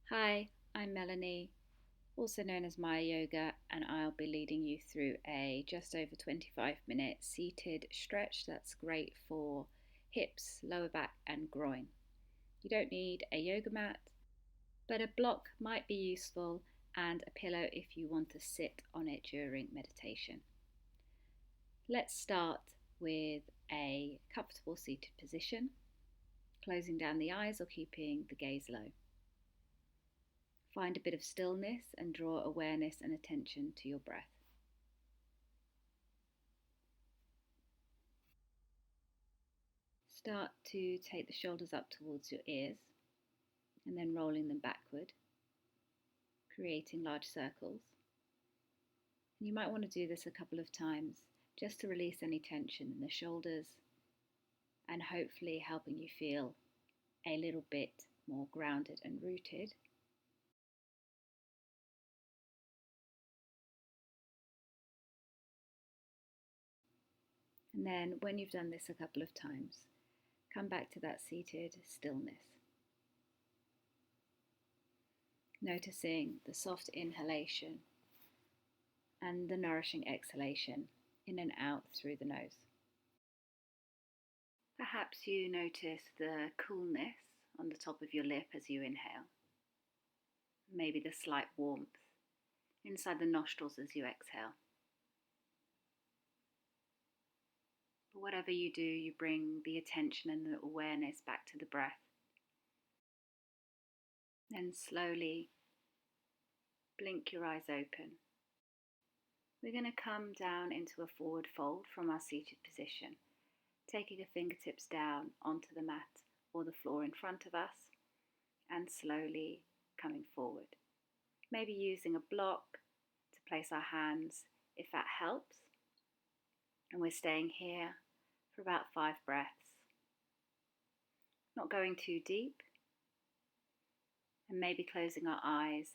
Hi, I'm Melanie, also known as MYA Yoga, and I'll be leading you through a just over 25-minute seated stretch that's great for hips, lower back, and groin. You don't need a yoga mat, but a block might be useful and a pillow if you want to sit on it during meditation. Let's start with a comfortable seated position, closing down the eyes or keeping the gaze low. Find a bit of stillness and draw awareness and attention to your breath. Start to take the shoulders up towards your ears and then rolling them backward, creating large circles. And you might want to do this a couple of times just to release any tension in the shoulders and hopefully helping you feel a little bit more grounded and rooted. And then when you've done this a couple of times, come back to that seated stillness. Noticing the soft inhalation and the nourishing exhalation in and out through the nose. Perhaps you notice the coolness on the top of your lip as you inhale, maybe the slight warmth inside the nostrils as you exhale. But whatever you do, you bring the attention and the awareness back to the breath. Then slowly blink your eyes open. We're going to come down into a forward fold from our seated position, taking the fingertips down onto the mat or the floor in front of us and slowly coming forward. Maybe using a block to place our hands if that helps. And we're staying here for about 5 breaths. Not going too deep, and maybe closing our eyes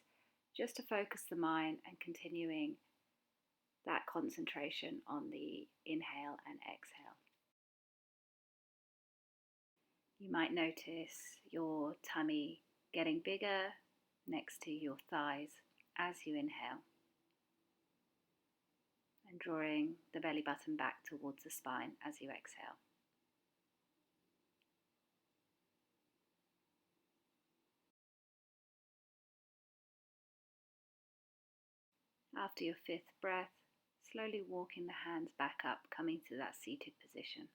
just to focus the mind and continuing that concentration on the inhale and exhale. You might notice your tummy getting bigger next to your thighs as you inhale, and drawing the belly button back towards the spine as you exhale. After your 5th breath, slowly walking the hands back up, coming to that seated position.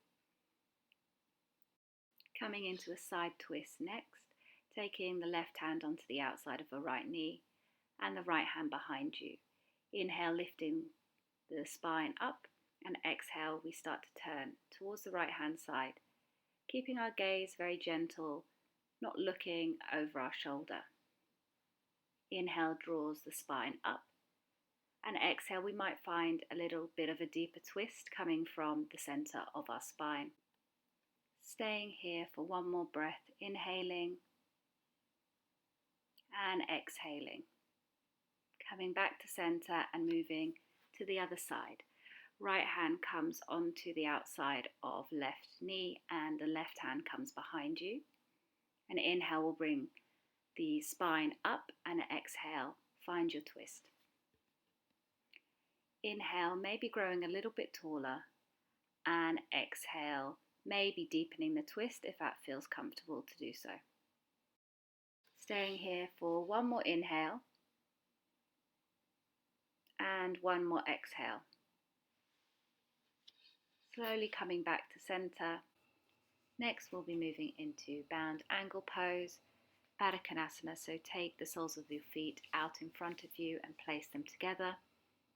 Coming into a side twist next, taking the left hand onto the outside of the right knee and the right hand behind you. Inhale, lifting the spine up, and exhale, we start to turn towards the right hand side, keeping our gaze very gentle, not looking over our shoulder. Inhale draws the spine up, and exhale, we might find a little bit of a deeper twist coming from the center of our spine. Staying here for one more breath, inhaling and exhaling. Coming back to center and moving to the other side. Right hand comes onto the outside of left knee and the left hand comes behind you. An inhale will bring the spine up, and an exhale, find your twist. Inhale, maybe growing a little bit taller, and exhale, maybe deepening the twist if that feels comfortable to do so. Staying here for one more inhale and one more exhale. Slowly coming back to center. Next, we'll be moving into bound angle pose, Baddha Konasana. So take the soles of your feet out in front of you and place them together.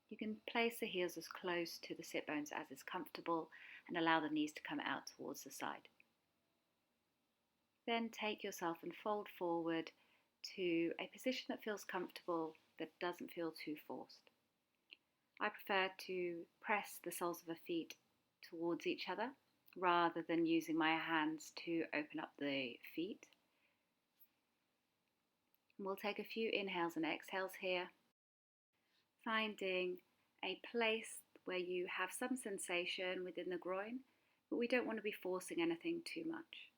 You can place the heels as close to the sit bones as is comfortable and allow the knees to come out towards the side. Then take yourself and fold forward to a position that feels comfortable, that doesn't feel too forced. I prefer to press the soles of the feet towards each other rather than using my hands to open up the feet. We'll take a few inhales and exhales here, finding a place where you have some sensation within the groin, but we don't want to be forcing anything too much.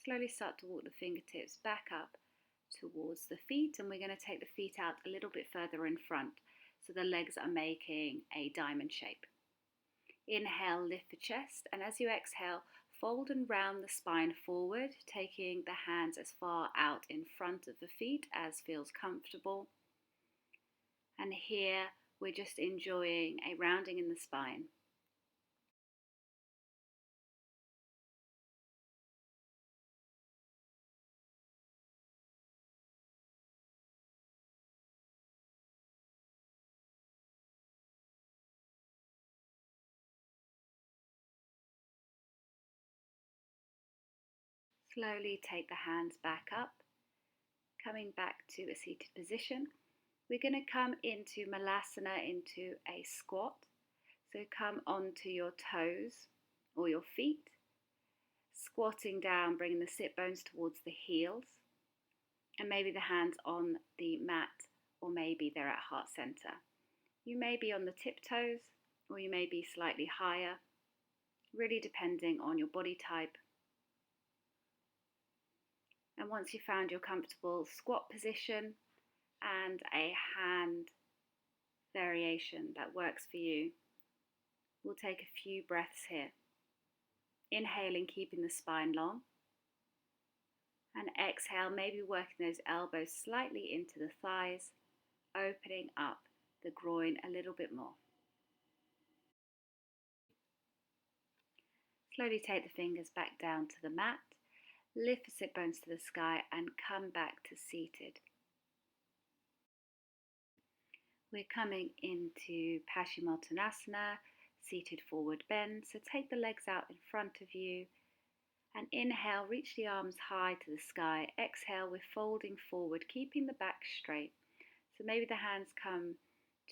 Slowly start to walk the fingertips back up towards the feet, and we're going to take the feet out a little bit further in front so the legs are making a diamond shape. Inhale, lift the chest, and as you exhale, fold and round the spine forward, taking the hands as far out in front of the feet as feels comfortable. And here we're just enjoying a rounding in the spine. Slowly take the hands back up, coming back to a seated position. We're going to come into Malasana, into a squat. So come onto your toes or your feet, squatting down, bringing the sit bones towards the heels, and maybe the hands on the mat, or maybe they're at heart center. You may be on the tiptoes, or you may be slightly higher, really depending on your body type. And once you've found your comfortable squat position and a hand variation that works for you, we'll take a few breaths here. Inhaling, keeping the spine long. And exhale, maybe working those elbows slightly into the thighs, opening up the groin a little bit more. Slowly take the fingers back down to the mat. Lift the sit bones to the sky and come back to seated. We're coming into Paschimottanasana, seated forward bend. So take the legs out in front of you and inhale, reach the arms high to the sky. Exhale, we're folding forward, keeping the back straight. So maybe the hands come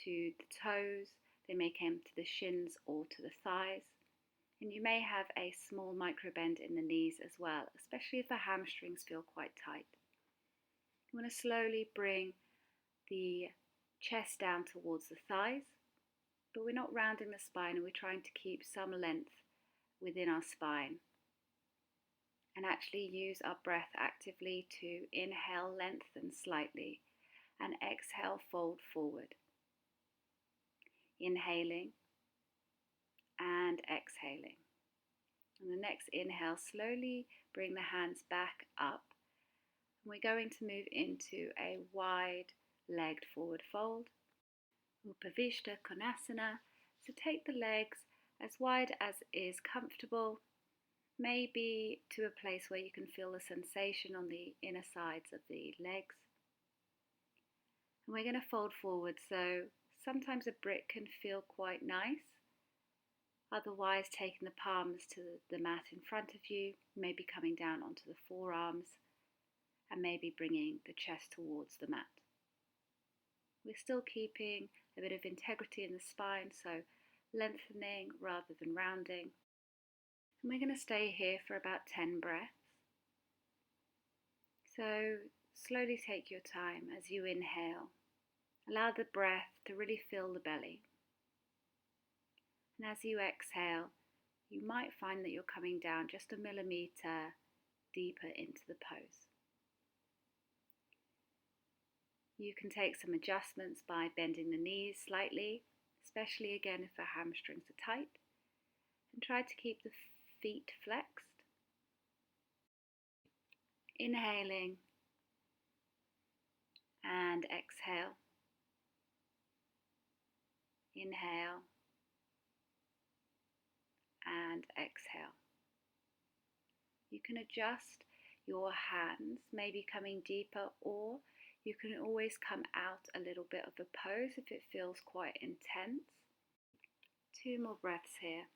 to the toes, they may come to the shins or to the thighs. And you may have a small micro bend in the knees as well, especially if the hamstrings feel quite tight. You want to slowly bring the chest down towards the thighs, but we're not rounding the spine, and we're trying to keep some length within our spine. And actually use our breath actively to inhale, lengthen slightly, and exhale, fold forward. Inhaling and exhaling. On the next inhale, slowly bring the hands back up. And we're going to move into a wide-legged forward fold. Upavishta Konasana. So take the legs as wide as is comfortable, maybe to a place where you can feel the sensation on the inner sides of the legs. And we're going to fold forward, so sometimes a brick can feel quite nice. Otherwise, taking the palms to the mat in front of you, maybe coming down onto the forearms, and maybe bringing the chest towards the mat. We're still keeping a bit of integrity in the spine, so lengthening rather than rounding. And we're going to stay here for about 10 breaths. So slowly take your time as you inhale. Allow the breath to really fill the belly. And as you exhale, you might find that you're coming down just a millimeter deeper into the pose. You can take some adjustments by bending the knees slightly, especially again if the hamstrings are tight, and try to keep the feet flexed. Inhaling and exhale. Inhale and exhale. You can adjust your hands, maybe coming deeper, or you can always come out a little bit of a pose if it feels quite intense. 2 more breaths here.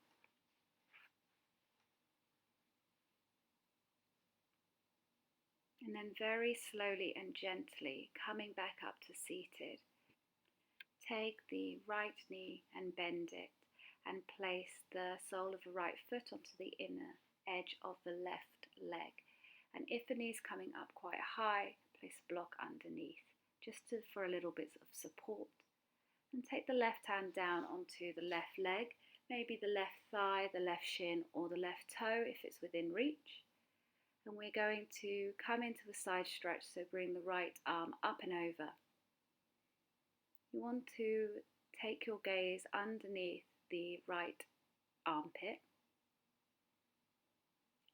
And then very slowly and gently coming back up to seated. Take the right knee and bend it, and place the sole of the right foot onto the inner edge of the left leg. And if the knee's coming up quite high, place a block underneath, just for a little bit of support. And take the left hand down onto the left leg, maybe the left thigh, the left shin, or the left toe if it's within reach. And we're going to come into a side stretch, so bring the right arm up and over. You want to take your gaze underneath the right armpit,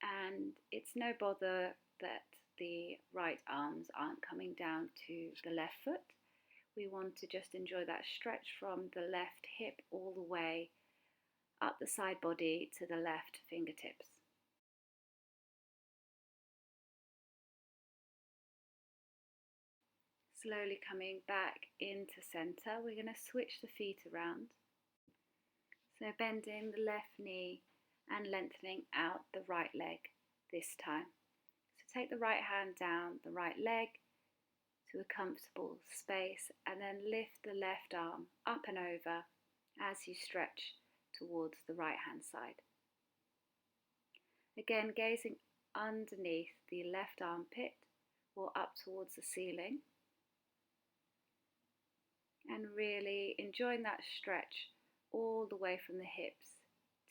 and it's no bother that the right arms aren't coming down to the left foot. We want to just enjoy that stretch from the left hip all the way up the side body to the left fingertips. Slowly coming back into center, we're going to switch the feet around. So bending the left knee and lengthening out the right leg this time. So take the right hand down the right leg to a comfortable space, and then lift the left arm up and over as you stretch towards the right hand side. Again, gazing underneath the left armpit or up towards the ceiling, and really enjoying that stretch all the way from the hips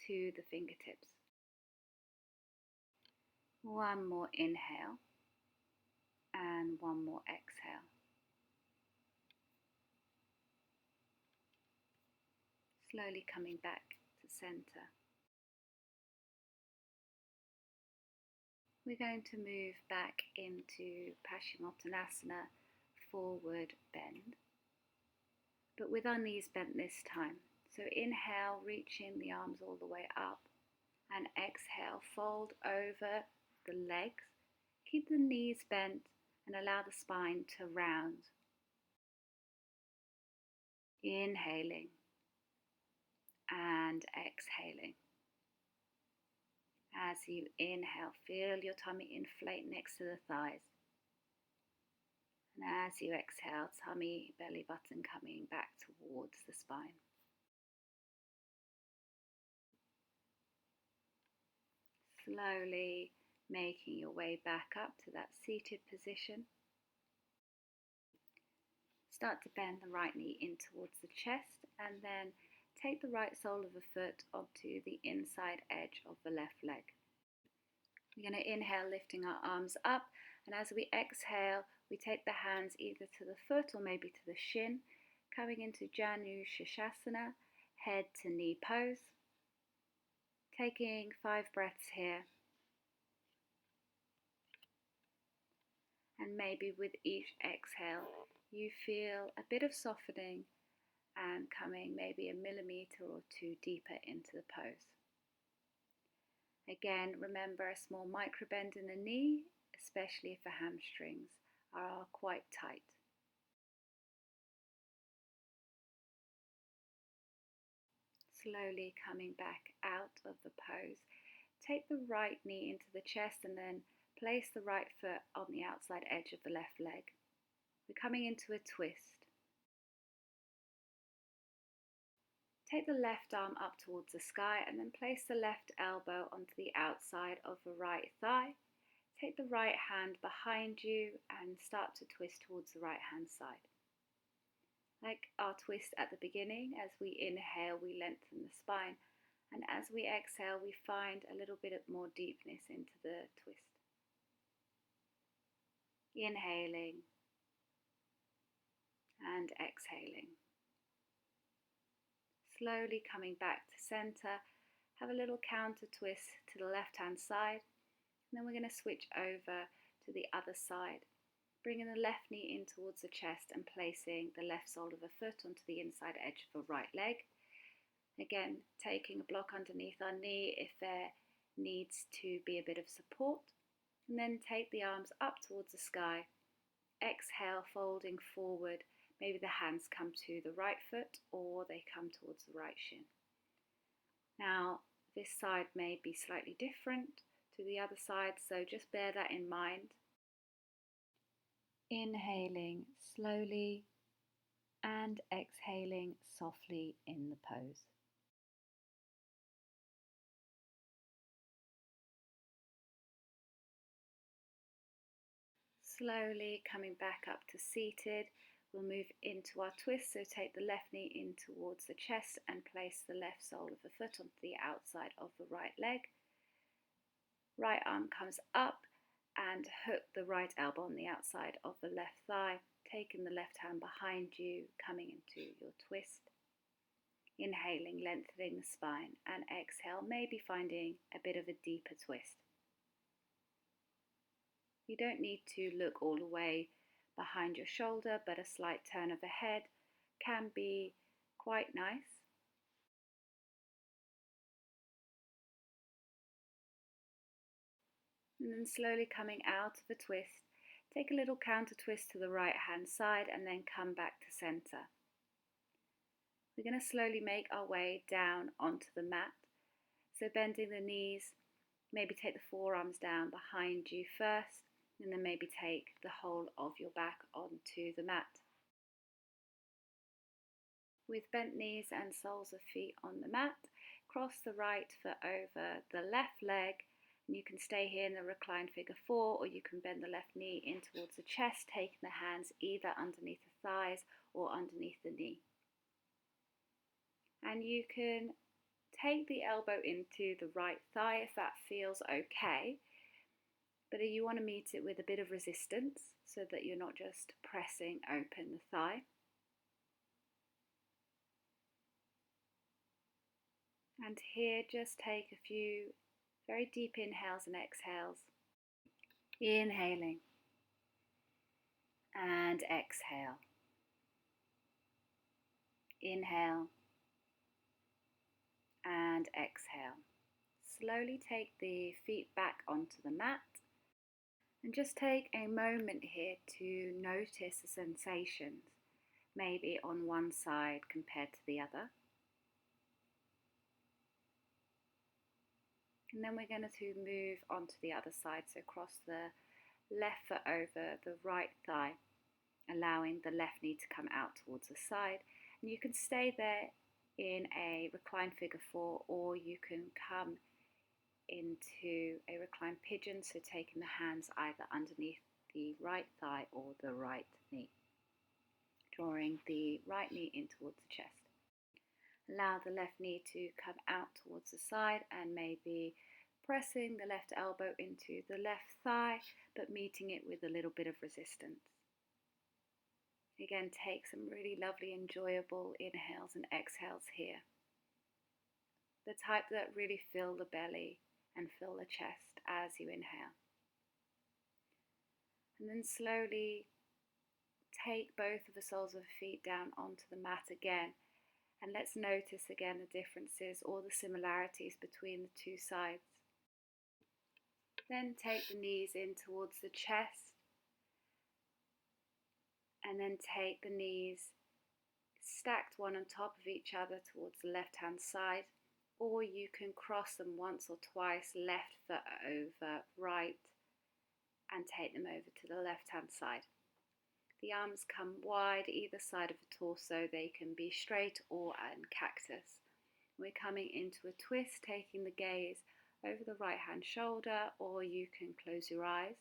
to the fingertips. One more inhale and one more exhale. Slowly coming back to center. We're going to move back into Paschimottanasana, forward bend, but with our knees bent this time. So inhale, reaching the arms all the way up, and exhale, fold over the legs. Keep the knees bent and allow the spine to round. Inhaling and exhaling. As you inhale, feel your tummy inflate next to the thighs. And as you exhale, tummy, belly button coming back towards the spine. Slowly making your way back up to that seated position. Start to bend the right knee in towards the chest, and then take the right sole of the foot onto the inside edge of the left leg. We're going to inhale, lifting our arms up, and as we exhale, we take the hands either to the foot or maybe to the shin, coming into Janu Shirshasana, head to knee pose. Taking 5 breaths here. And maybe with each exhale, you feel a bit of softening and coming maybe a millimeter or 2 deeper into the pose. Again, remember a small micro bend in the knee, especially if the hamstrings are quite tight. Slowly coming back out of the pose. Take the right knee into the chest and then place the right foot on the outside edge of the left leg. We're coming into a twist. Take the left arm up towards the sky and then place the left elbow onto the outside of the right thigh. Take the right hand behind you and start to twist towards the right hand side. Like our twist at the beginning, as we inhale, we lengthen the spine, and as we exhale, we find a little bit more deepness into the twist. Inhaling and exhaling. Slowly coming back to center, have a little counter twist to the left hand side, and then we're going to switch over to the other side, bringing the left knee in towards the chest and placing the left sole of the foot onto the inside edge of the right leg. Again, taking a block underneath our knee if there needs to be a bit of support, and then take the arms up towards the sky. Exhale, folding forward. Maybe the hands come to the right foot or they come towards the right shin. Now, this side may be slightly different to the other side, so just bear that in mind. Inhaling slowly and exhaling softly in the pose. Slowly coming back up to seated. We'll move into our twist, so take the left knee in towards the chest and place the left sole of the foot onto the outside of the right leg. Right arm comes up and hook the right elbow on the outside of the left thigh, taking the left hand behind you, coming into your twist. Inhaling, lengthening the spine, and exhale, maybe finding a bit of a deeper twist. You don't need to look all the way behind your shoulder, but a slight turn of the head can be quite nice. And then slowly coming out of a twist, take a little counter twist to the right hand side and then come back to center. We're going to slowly make our way down onto the mat. So bending the knees, maybe take the forearms down behind you first, and then maybe take the whole of your back onto the mat. With bent knees and soles of feet on the mat, cross the right foot over the left leg. And you can stay here in the reclined figure 4, or you can bend the left knee in towards the chest, taking the hands either underneath the thighs or underneath the knee. And you can take the elbow into the right thigh if that feels okay, but you want to meet it with a bit of resistance so that you're not just pressing open the thigh. And here just take a few very deep inhales and exhales. Inhaling and exhale. Inhale and exhale. Slowly take the feet back onto the mat and just take a moment here to notice the sensations, maybe on one side compared to the other. And then we're going to move onto the other side, so cross the left foot over the right thigh, allowing the left knee to come out towards the side. And you can stay there in a reclined figure 4, or you can come into a reclined pigeon, so taking the hands either underneath the right thigh or the right knee, drawing the right knee in towards the chest. Allow the left knee to come out towards the side and maybe pressing the left elbow into the left thigh, but meeting it with a little bit of resistance. Again, take some really lovely, enjoyable inhales and exhales here. The type that really fill the belly and fill the chest as you inhale. And then slowly take both of the soles of the feet down onto the mat again. And let's notice again the differences or the similarities between the two sides. Then take the knees in towards the chest. And then take the knees stacked one on top of each other towards the left hand side. Or you can cross them once or twice, left foot over right, and take them over to the left hand side. The arms come wide either side of the torso. They can be straight or in cactus. We're coming into a twist, taking the gaze over the right hand shoulder, or you can close your eyes.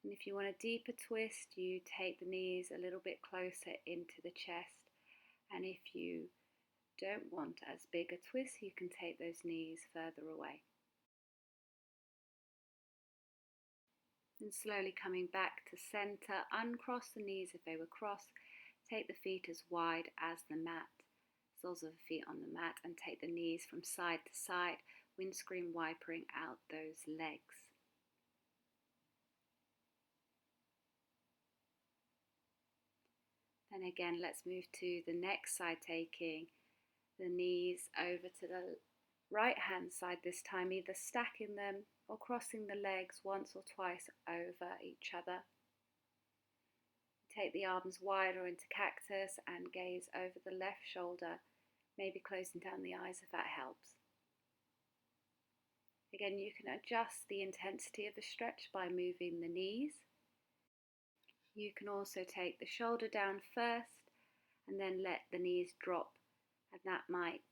And if you want a deeper twist, you take the knees a little bit closer into the chest. And if you don't want as big a twist, you can take those knees further away. And slowly coming back to center, uncross the knees if they were crossed, take the feet as wide as the mat, soles of the feet on the mat, and take the knees from side to side, windscreen wipering out those legs. Then again, let's move to the next side, taking the knees over to the right hand side this time, either stacking them or crossing the legs once or twice over each other. Take the arms wider into cactus and gaze over the left shoulder, maybe closing down the eyes if that helps. Again, you can adjust the intensity of the stretch by moving the knees. You can also take the shoulder down first and then let the knees drop, and that might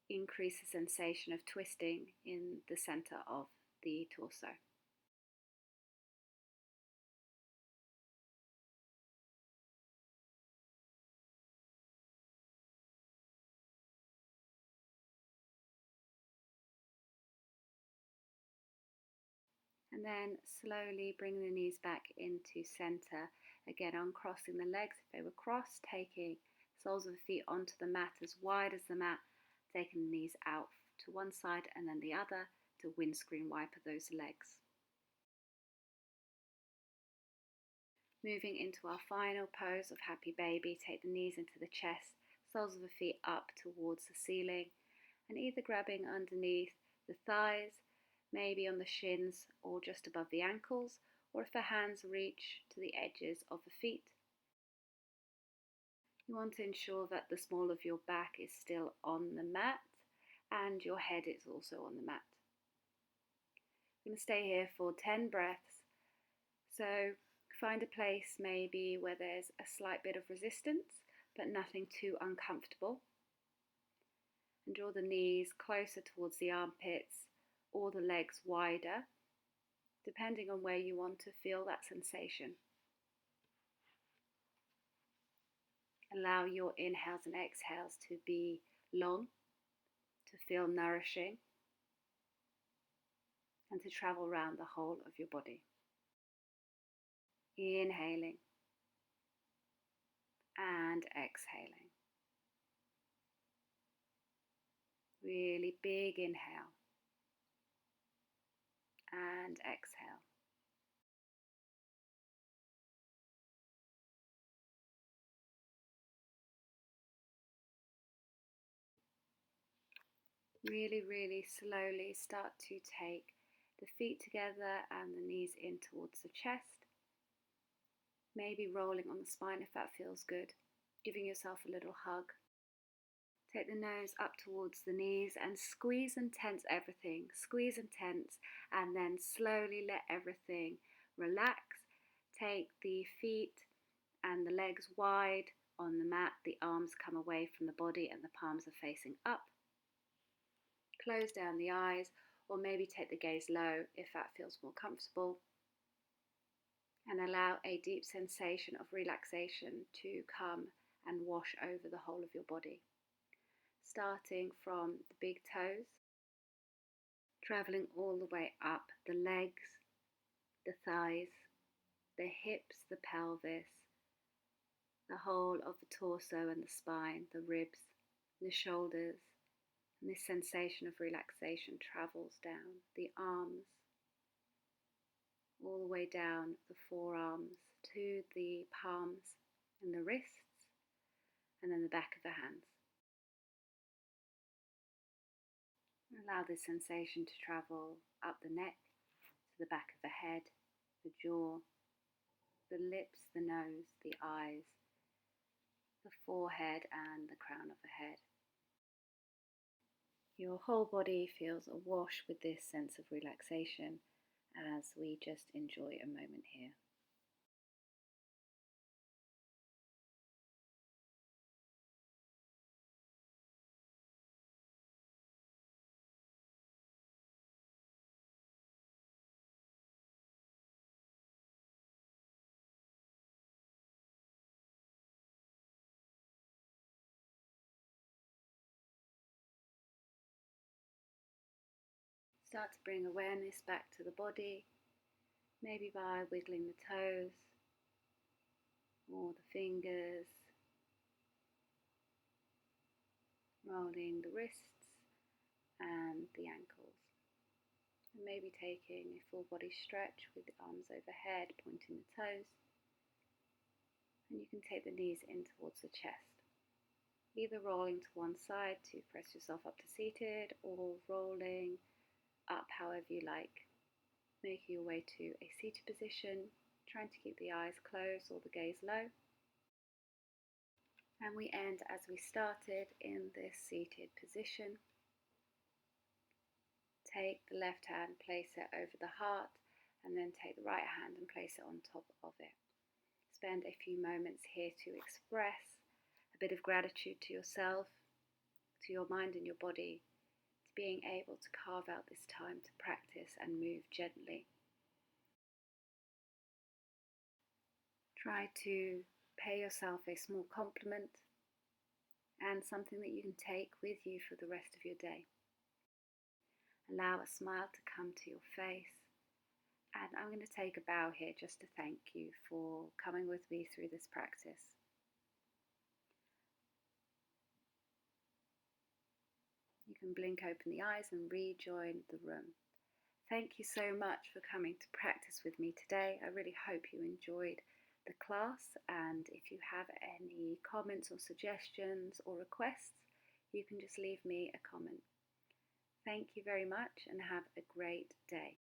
increase the sensation of twisting in the center of the torso. And then slowly bring the knees back into center. Again, uncrossing the legs if they were crossed, taking soles of the feet onto the mat as wide as the mat, taking the knees out to one side and then the other to windscreen wiper those legs. Moving into our final pose of happy baby, take the knees into the chest, soles of the feet up towards the ceiling, and either grabbing underneath the thighs, maybe on the shins or just above the ankles, or if the hands reach to the edges of the feet. You want to ensure that the small of your back is still on the mat and your head is also on the mat. I'm going to stay here for 10 breaths. So find a place maybe where there's a slight bit of resistance, but nothing too uncomfortable. And draw the knees closer towards the armpits or the legs wider, depending on where you want to feel that sensation. Allow your inhales and exhales to be long, to feel nourishing, and to travel around the whole of your body. Inhaling and exhaling. Really big inhale and exhale. Really slowly start to take the feet together and the knees in towards the chest. Maybe rolling on the spine if that feels good. Giving yourself a little hug. Take the nose up towards the knees and squeeze and tense everything. Squeeze and tense, and then slowly let everything relax. Take the feet and the legs wide on the mat. The arms come away from the body and the palms are facing up. Close down the eyes, or maybe take the gaze low if that feels more comfortable. And allow a deep sensation of relaxation to come and wash over the whole of your body. Starting from the big toes, traveling all the way up the legs, the thighs, the hips, the pelvis, the whole of the torso and the spine, the ribs, the shoulders. And this sensation of relaxation travels down the arms, all the way down the forearms to the palms and the wrists, and then the back of the hands. Allow this sensation to travel up the neck, to the back of the head, the jaw, the lips, the nose, the eyes, the forehead and the crown of the head. Your whole body feels awash with this sense of relaxation as we just enjoy a moment here. Start to bring awareness back to the body, maybe by wiggling the toes or the fingers, rolling the wrists and the ankles. And maybe taking a full body stretch with the arms overhead, pointing the toes. And you can take the knees in towards the chest. Either rolling to one side to press yourself up to seated, or rolling up however you like. Making your way to a seated position, trying to keep the eyes closed or the gaze low. And we end as we started in this seated position. Take the left hand, place it over the heart, and then take the right hand and place it on top of it. Spend a few moments here to express a bit of gratitude to yourself, to your mind and your body, to being able to carve out this time to practice and move gently. Try to pay yourself a small compliment and something that you can take with you for the rest of your day. Allow a smile to come to your face And I'm going to take a bow here just to thank you for coming with me through this practice. You can blink open the eyes and rejoin the room. Thank you so much for coming to practice with me today. I really hope you enjoyed the class, and if you have any comments or suggestions or requests, you can just leave me a comment. Thank you very much and have a great day.